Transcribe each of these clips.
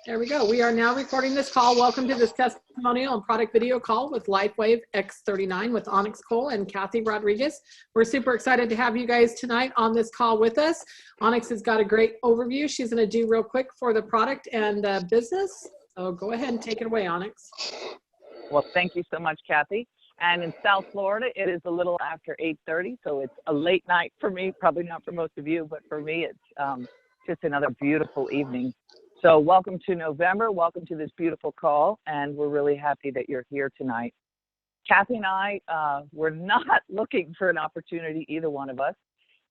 There we go. We are now recording this call. Welcome to this testimonial and product video call with LifeWave X39 with Onyx, Coale, and Kathy Rodriguez. We're super excited to have you guys tonight on this call with us. Onyx has got a great overview. She's going to do real quick for the product and business. So go ahead and take it away, Onyx. Well, thank you so much, Kathy. And in South Florida, it is a little after 8:30, so it's a late night for me. Probably not for most of you, but for me, it's just another beautiful evening. So welcome to November. Welcome to this beautiful call, and we're really happy that you're here tonight. Kathy and I were not looking for an opportunity, either one of us,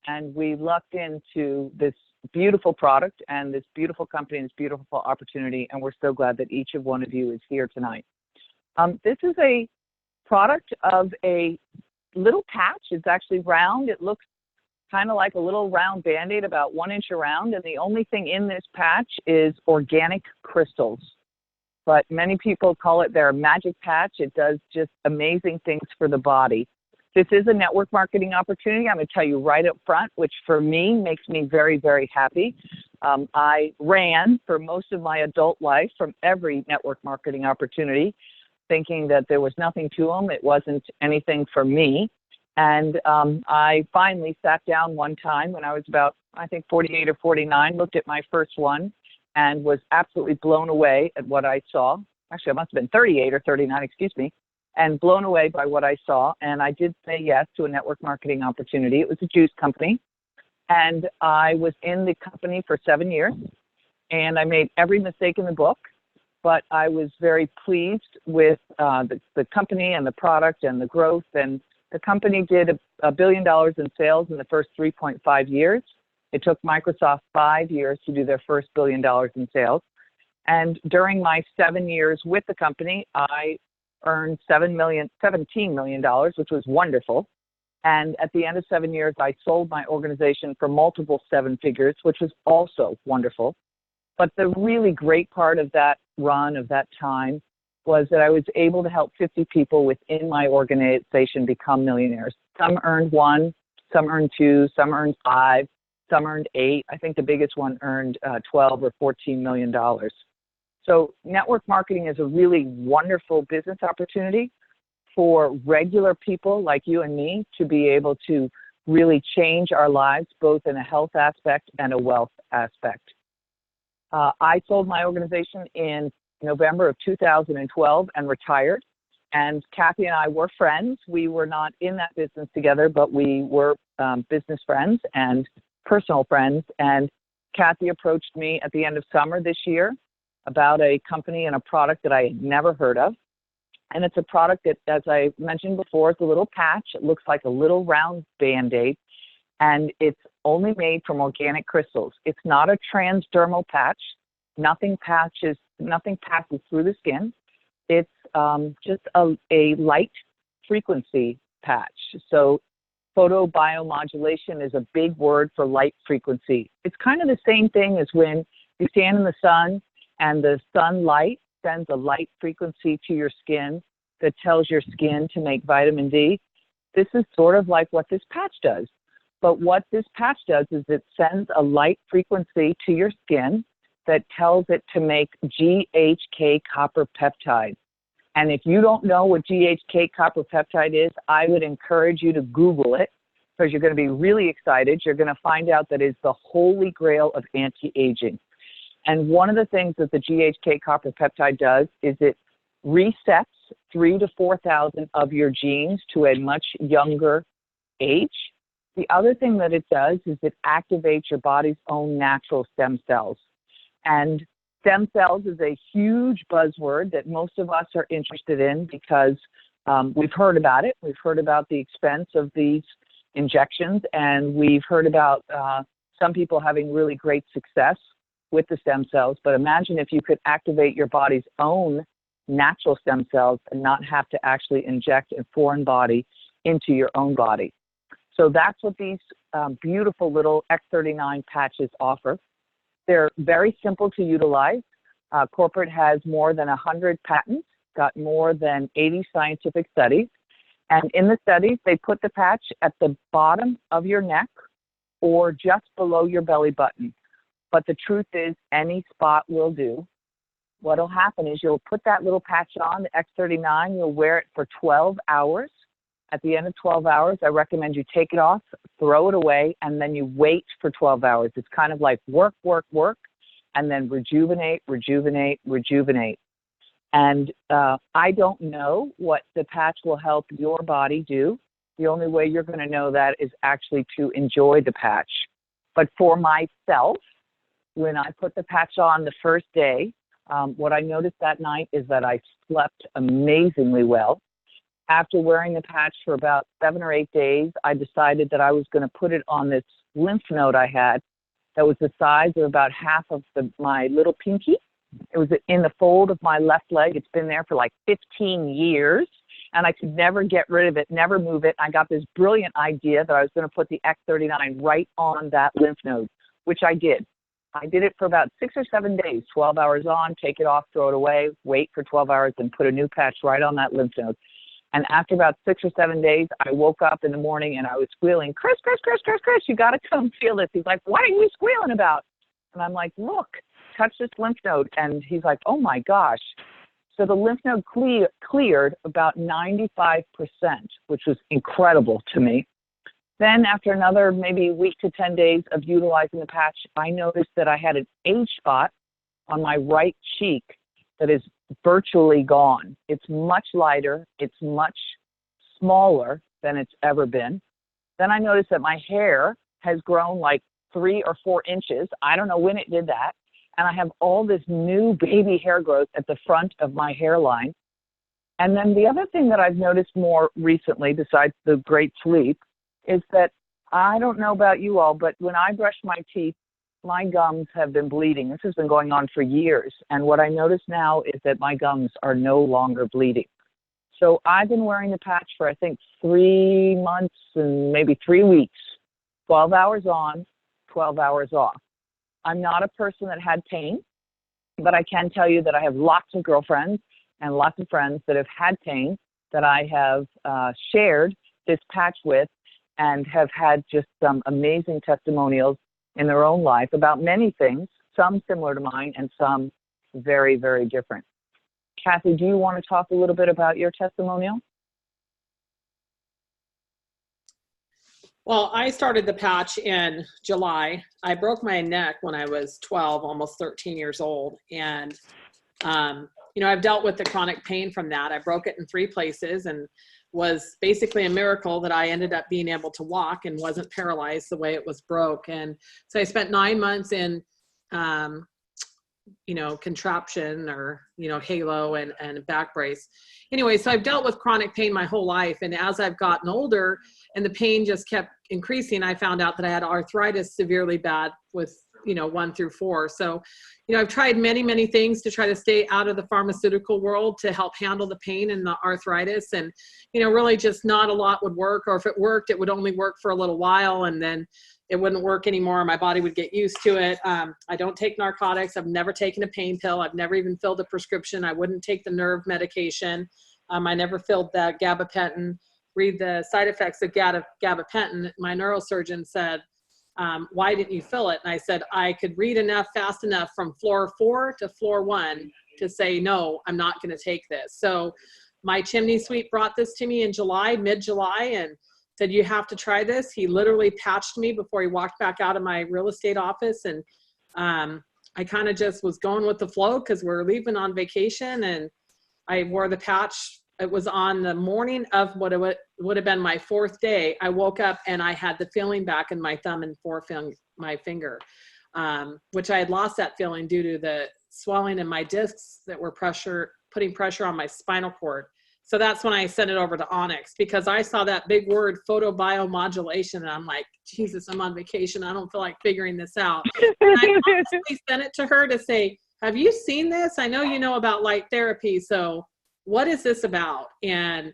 and we lucked into this beautiful product and this beautiful company and this beautiful opportunity, and we're so glad that each of one of you is here tonight. This is a product of a little patch. It's actually round. It looks kind of like a little round Band-Aid, about 1 inch around, and the only thing in this patch is organic crystals. But many people call it their magic patch. It does just amazing things for the body. This is a network marketing opportunity. I'm going to tell you right up front, which for me makes me very, very happy. I ran for most of my adult life from every network marketing opportunity, thinking that there was nothing to them. It wasn't anything for me. And I finally sat down one time when I was about, I think, 48 or 49, looked at my first one and was absolutely blown away at what I saw. Actually, I must have been 38 or 39, excuse me, and blown away by what I saw. And I did say yes to a network marketing opportunity. It was a juice company. And I was in the company for 7 years. And I made every mistake in the book. But I was very pleased with the company and the product and the growth. And the company did $1 billion in sales in the first 3.5 years. It took Microsoft 5 years to do their first $1 billion in sales. And during my 7 years with the company, I earned $17 million, which was wonderful. And at the end of 7 years, I sold my organization for multiple 7 figures, which was also wonderful. But the really great part of that run, of that time, was that I was able to help 50 people within my organization become millionaires. Some earned 1, some earned 2, some earned 5, some earned 8. I think the biggest one earned 12 or $14 million. So network marketing is a really wonderful business opportunity for regular people like you and me to be able to really change our lives, both in a health aspect and a wealth aspect. I sold my organization in November of 2012 and retired. And Kathy and I were friends. We were not in that business together, but we were business friends and personal friends. And Kathy approached me at the end of summer this year about a company and a product that I had never heard of. And it's a product that, as I mentioned before, it's a little patch. It looks like a little round Band-Aid, and it's only made from organic crystals. It's not a transdermal patch. Nothing passes through the skin. It's just a light frequency patch. So photobiomodulation is a big word for light frequency. It's kind of the same thing as when you stand in the sun and the sunlight sends a light frequency to your skin that tells your skin to make vitamin D. This is sort of like what this patch does. But what this patch does is it sends a light frequency to your skin that tells it to make GHK copper peptide. And if you don't know what GHK copper peptide is, I would encourage you to Google it, because you're going to be really excited. You're going to find out that it's the holy grail of anti-aging. And one of the things that the GHK copper peptide does is it resets 3,000 to 4,000 of your genes to a much younger age. The other thing that it does is it activates your body's own natural stem cells. And stem cells is a huge buzzword that most of us are interested in because we've heard about it. We've heard about the expense of these injections, and we've heard about some people having really great success with the stem cells. But imagine if you could activate your body's own natural stem cells and not have to actually inject a foreign body into your own body. So that's what these beautiful little X39 patches offer. They're very simple to utilize. Corporate has more than 100 patents, got more than 80 scientific studies. And in the studies, they put the patch at the bottom of your neck or just below your belly button. But the truth is, any spot will do. what'll happen is you'll put that little patch on, the X39, you'll wear it for 12 hours. At the end of 12 hours, I recommend you take it off, throw it away, and then you wait for 12 hours. It's kind of like work, work, work, and then rejuvenate, rejuvenate, rejuvenate. And I don't know what the patch will help your body do. The only way you're going to know that is actually to enjoy the patch. But for myself, when I put the patch on the first day, what I noticed that night is that I slept amazingly well. After wearing the patch for about 7 or 8 days, I decided that I was going to put it on this lymph node I had that was the size of about half of my little pinky. It was in the fold of my left leg. It's been there for like 15 years, and I could never get rid of it, never move it. I got this brilliant idea that I was going to put the X39 right on that lymph node, which I did. I did it for about 6 or 7 days, 12 hours on, take it off, throw it away, wait for 12 hours, and put a new patch right on that lymph node. And after about 6 or 7 days, I woke up in the morning and I was squealing, Chris, Chris, Chris, Chris, Chris, you got to come feel this. He's like, what are you squealing about? And I'm like, look, touch this lymph node. And he's like, oh my gosh. So the lymph node cleared about 95%, which was incredible to me. Then after another maybe week to 10 days of utilizing the patch, I noticed that I had an age spot on my right cheek that is virtually gone. It's much lighter. It's much smaller than it's ever been. Then I noticed that my hair has grown like 3 or 4 inches. I don't know when it did that. And I have all this new baby hair growth at the front of my hairline. And then the other thing that I've noticed more recently, besides the great sleep, is that I don't know about you all, but when I brush my teeth, my gums have been bleeding. This has been going on for years. And what I notice now is that my gums are no longer bleeding. So I've been wearing the patch for, I think, 3 months and maybe 3 weeks, 12 hours on, 12 hours off. I'm not a person that had pain, but I can tell you that I have lots of girlfriends and lots of friends that have had pain that I have shared this patch with, and have had just some amazing testimonials in their own life about many things, some similar to mine and some very, very different. Kathy, do you want to talk a little bit about your testimonial? Well, I started the patch in July. I broke my neck when I was 12, almost 13 years old. And, I've dealt with the chronic pain from that. I broke it in 3 places and was basically a miracle that I ended up being able to walk and wasn't paralyzed the way it was broke. And so I spent 9 months in, contraption or, halo and back brace. Anyway, so I've dealt with chronic pain my whole life. And as I've gotten older and the pain just kept increasing, I found out that I had arthritis severely bad with, 1 through 4. So, I've tried many, many things to try to stay out of the pharmaceutical world to help handle the pain and the arthritis. And, really just not a lot would work, or if it worked, it would only work for a little while and then it wouldn't work anymore. My body would get used to it. I don't take narcotics. I've never taken a pain pill. I've never even filled a prescription. I wouldn't take the nerve medication. I never filled that gabapentin. Read the side effects of gabapentin. My neurosurgeon said, why didn't you fill it? And I said, I could read fast enough from floor 4 to floor 1 to say, no, I'm not going to take this. So my chimney sweep brought this to me in July, mid-July, and said, you have to try this. He literally patched me before he walked back out of my real estate office. And I kind of just was going with the flow because we're leaving on vacation, and I wore the patch. It was on the morning of what it would have been my 4th day. I woke up and I had the feeling back in my thumb and my finger, which I had lost that feeling due to the swelling in my discs that were putting pressure on my spinal cord. So that's when I sent it over to Onyx, because I saw that big word photobiomodulation and I'm like, Jesus, I'm on vacation. I don't feel like figuring this out. And I honestly sent it to her to say, have you seen this? I know you know about light therapy, so what is this about? And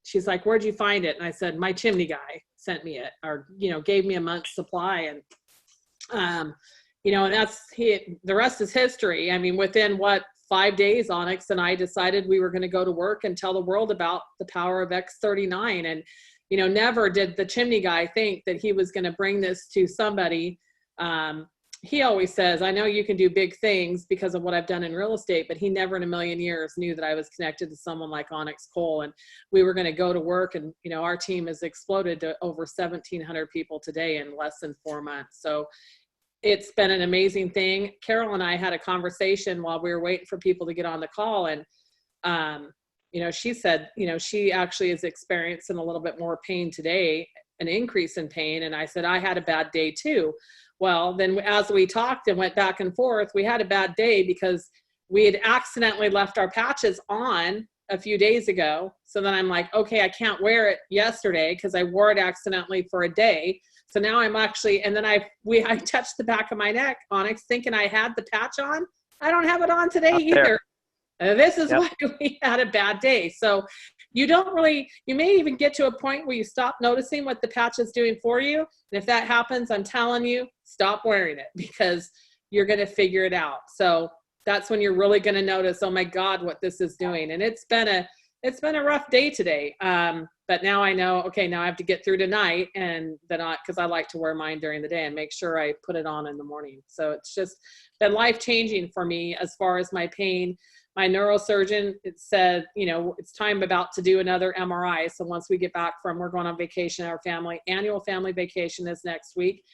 she's like, where'd you find it? And I said, my chimney guy sent me it, or, gave me a month's supply. And, and the rest is history. I mean, within 5 days, Onyx and I decided we were going to go to work and tell the world about the power of X39. And, never did the chimney guy think that he was going to bring this to somebody, he always says, I know you can do big things because of what I've done in real estate, but he never in a million years knew that I was connected to someone like Onyx Coale. And we were going to go to work, and, you know, our team has exploded to over 1,700 people today in less than 4 months. So it's been an amazing thing. Carol and I had a conversation while we were waiting for people to get on the call. And, you know, she said, you know, she actually is experiencing a little bit more pain today, an increase in pain. And I said, I had a bad day too. Well, then as we talked and went back and forth, we had a bad day because we had accidentally left our patches on a few days ago. So then I'm like, okay, I can't wear it yesterday because I wore it accidentally for a day. So now I'm actually, and then I touched the back of my neck, Onyx, thinking I had the patch on. I don't have it on today either. This is why we had a bad day. So you don't really, you may even get to a point where you stop noticing what the patch is doing for you. And if that happens, I'm telling you, stop wearing it because you're going to figure it out. So that's when you're really going to notice, oh my God, what this is doing. And it's been a rough day today. But now I know, okay, now I have to get through tonight, and then because I like to wear mine during the day and make sure I put it on in the morning. So it's just been life-changing for me as far as my pain. My neurosurgeon, it said, you know, it's time about to do another MRI. So once we get back we're going on vacation, our annual family vacation is next week.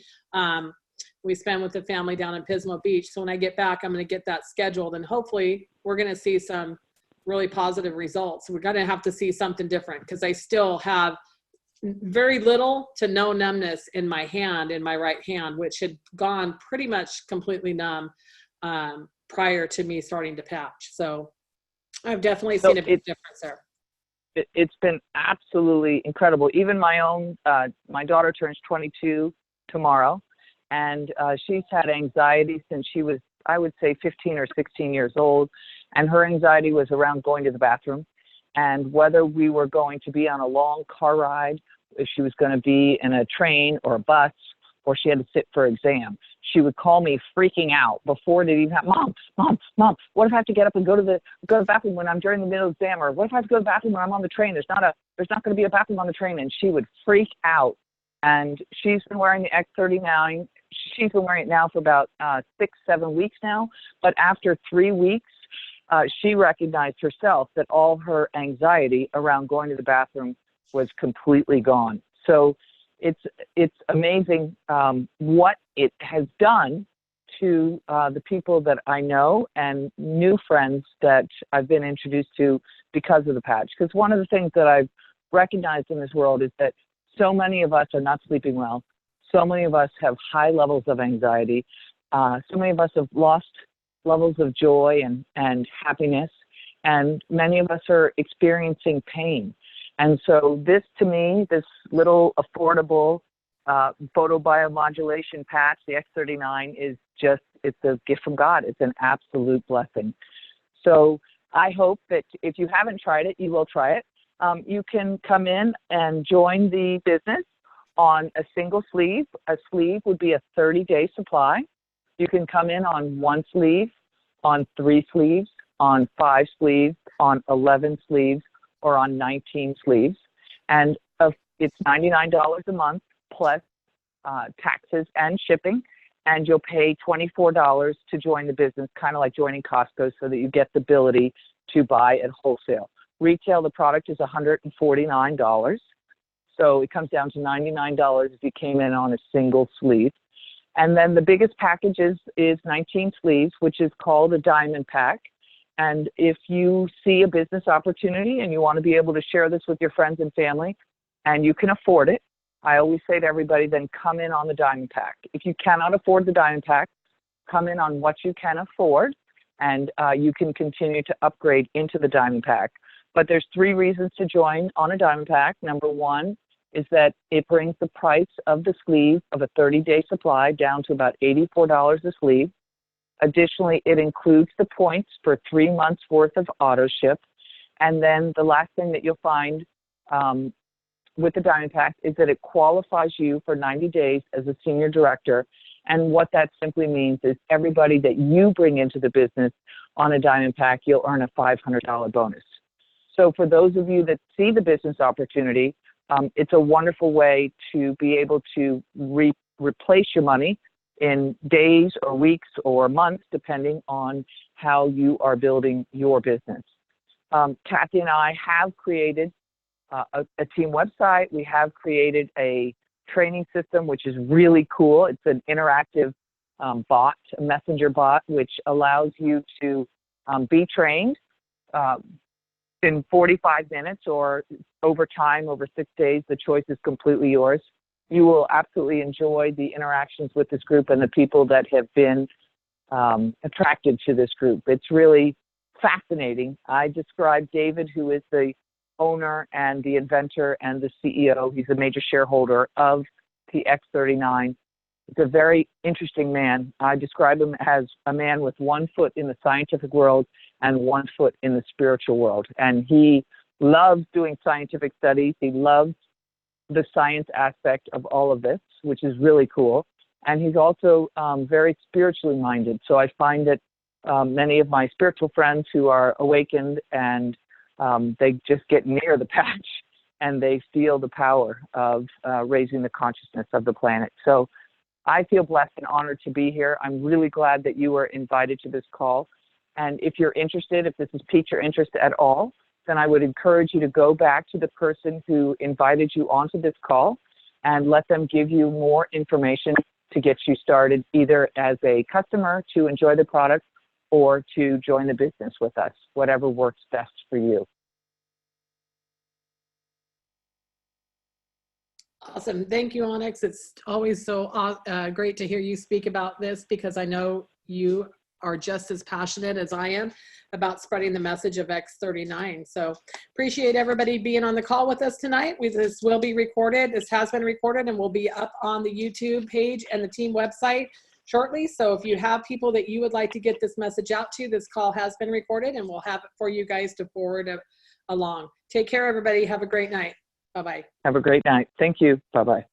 We spend with the family down in Pismo Beach. So when I get back, I'm going to get that scheduled, and hopefully we're going to see some really positive results. We're going to have to see something different because I still have very little to no numbness in my hand, in my right hand, which had gone pretty much completely numb prior to me starting to patch. So I've definitely seen a big difference there. It's been absolutely incredible. Even my own, my daughter turns 22 tomorrow, and she's had anxiety since she was, I would say, 15 or 16 years old. And her anxiety was around going to the bathroom and whether we were going to be on a long car ride, if she was going to be in a train or a bus, or she had to sit for exam. She would call me freaking out before it even happened. Mom, what if I have to get up and go to the bathroom when I'm during the middle of the exam? Or what if I have to go to the bathroom when I'm on the train? There's not going to be a bathroom on the train. And she would freak out. And she's been wearing the X39. She's been wearing it now for about 6-7 weeks now. But after 3 weeks, she recognized herself that all her anxiety around going to the bathroom was completely gone. So it's amazing what it has done to the people that I know and new friends that I've been introduced to because of the patch. Because one of the things that I've recognized in this world is that so many of us are not sleeping well. So many of us have high levels of anxiety. So many of us have lost levels of joy and happiness. And many of us are experiencing pain. And so this, to me, this little affordable photobiomodulation patch, the X39, is just, it's a gift from God. It's an absolute blessing. So I hope that if you haven't tried it, you will try it. You can come in and join the business on a single sleeve. A sleeve would be a 30-day supply. You can come in on 1 sleeve, on 3 sleeves, on 5 sleeves, on 11 sleeves, or on 19 sleeves. And it's $99 a month plus taxes and shipping. And you'll pay $24 to join the business, kind of like joining Costco, so that you get the ability to buy at wholesale. Retail, the product is $149. So it comes down to $99 if you came in on a single sleeve. And then the biggest package is 19 sleeves, which is called a diamond pack. And if you see a business opportunity and you want to be able to share this with your friends and family, and you can afford it, I always say to everybody, then come in on the diamond pack. If you cannot afford the diamond pack, come in on what you can afford, and you can continue to upgrade into the diamond pack. But there's 3 reasons to join on a diamond pack. Number 1 is that it brings the price of the sleeve of a 30-day supply down to about $84 a sleeve. Additionally, it includes the points for 3 months worth of auto ship. And then the last thing that you'll find with the Diamond Pack is that it qualifies you for 90 days as a senior director. And what that simply means is everybody that you bring into the business on a Diamond Pack, you'll earn a $500 bonus. So for those of you that see the business opportunity, it's a wonderful way to be able to replace your money in days or weeks or months, depending on how you are building your business. Kathy and I have created a team website. We have created a training system, which is really cool. It's an interactive bot, a messenger bot, which allows you to be trained in 45 minutes or over time, over 6 days. The choice is completely yours. You will absolutely enjoy the interactions with this group and the people that have been attracted to this group. It's really fascinating. I describe David, who is the owner and the inventor and the CEO. He's a major shareholder of the X39. He's a very interesting man. I describe him as a man with 1 foot in the scientific world and 1 foot in the spiritual world. And he loves doing scientific studies. He loves the science aspect of all of this, which is really cool. And he's also very spiritually minded. So I find that many of my spiritual friends who are awakened and they just get near the patch and they feel the power of raising the consciousness of the planet. So I feel blessed and honored to be here. I'm really glad that you were invited to this call. And if you're interested, if this has piqued your interest at all, then I would encourage you to go back to the person who invited you onto this call and let them give you more information to get you started, either as a customer to enjoy the product or to join the business with us, whatever works best for you. Awesome. Thank you, Onyx. It's always so great to hear you speak about this, because I know you are just as passionate as I am about spreading the message of X39. So appreciate everybody being on the call with us tonight. This will be recorded. This has been recorded and will be up on the YouTube page and the team website shortly. So if you have people that you would like to get this message out to, this call has been recorded and we'll have it for you guys to forward along. Take care, everybody. Have a great night. Bye-bye. Have a great night. Thank you. Bye-bye.